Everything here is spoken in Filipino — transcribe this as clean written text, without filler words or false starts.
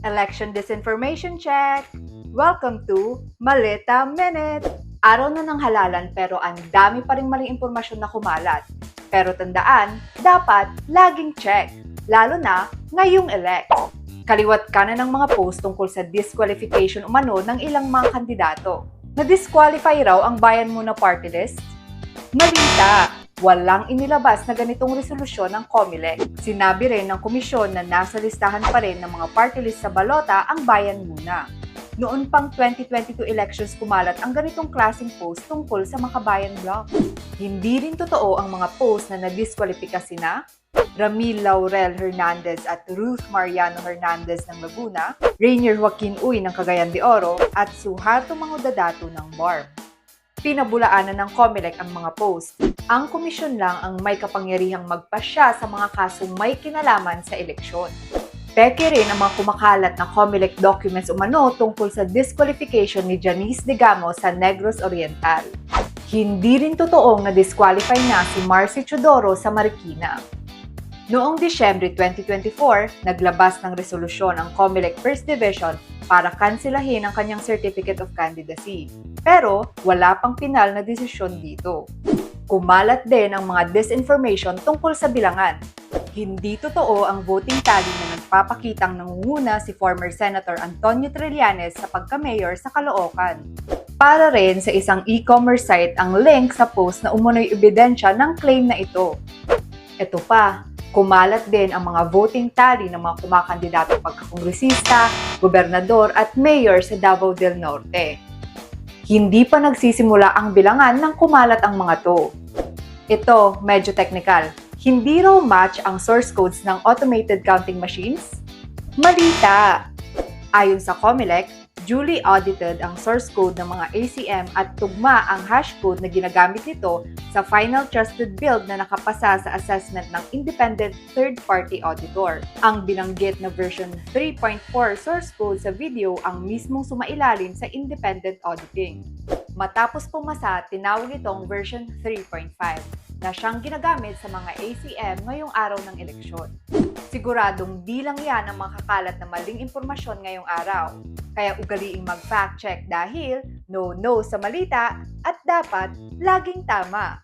Election Disinformation Check! Welcome to Maleta Minute! Araw na ng halalan pero ang dami pa ring maling impormasyon na kumalat. Pero tandaan, dapat laging check, lalo na ngayong elect. Kaliwat kanan ng mga post tungkol sa disqualification umano ng ilang mga kandidato. Na-disqualify raw ang Bayan Muna Party List? Malita! Walang inilabas na ganitong resolusyon ng COMELEC. Sinabi rin ng komisyon na nasa listahan pa rin ng mga party list sa balota ang Bayan Muna. Noon pang 2022 elections kumalat ang ganitong klaseng post tungkol sa Makabayan Block. Hindi rin totoo ang mga post na nadiskwalipika sina Ramil Laurel Hernandez at Ruth Mariano Hernandez ng Laguna, Rainier Joaquin Uy ng Cagayan de Oro at Suharto Mangudadato ng BARM. Pinabulaanan ng COMELEC ang mga post. Ang komisyon lang ang may kapangyarihang magpasya sa mga kasong may kinalaman sa eleksyon. Peke rin ang mga kumakalat na COMELEC documents umano tungkol sa disqualification ni Janice Digamo sa Negros Oriental. Hindi rin totoong na-disqualify na si Marcy Chodoro sa Marikina. Noong Disyembre 2024, naglabas ng resolusyon ang COMELEC First Division para kansilahin ang kanyang Certificate of Candidacy. Pero wala pang final na desisyon dito. Kumalat din ang mga disinformation tungkol sa bilangan. Hindi totoo ang voting tally na nagpapakitang nangunguna si former Senator Antonio Trillanes sa pagka-mayor sa Caloocan. Para rin sa isang e-commerce site ang link sa post na umunoy ebidensya ng claim na ito. Ito pa, kumalat din ang mga voting tally ng mga kumakandidato pagkakongresista, gobernador at mayor sa Davao del Norte. Hindi pa nagsisimula ang bilangan nang kumalat ang mga to. Ito, medyo technical. Hindi raw match ang source codes ng automated counting machines? Malita! Ayon sa COMELEC, duly audited ang source code ng mga ACM at tugma ang hash code na ginagamit nito sa final trusted build na nakapasa sa assessment ng independent third-party auditor. Ang binanggit na version 3.4 source code sa video ang mismong sumailalim sa independent auditing. Matapos pumasa, tinawag itong version 3.5 na siyang ginagamit sa mga ACM ngayong araw ng eleksyon. Siguradong di lang yan ang makakalat na maling impormasyon ngayong araw. Kaya ugaliing mag-fact check dahil no sa malita at dapat laging tama.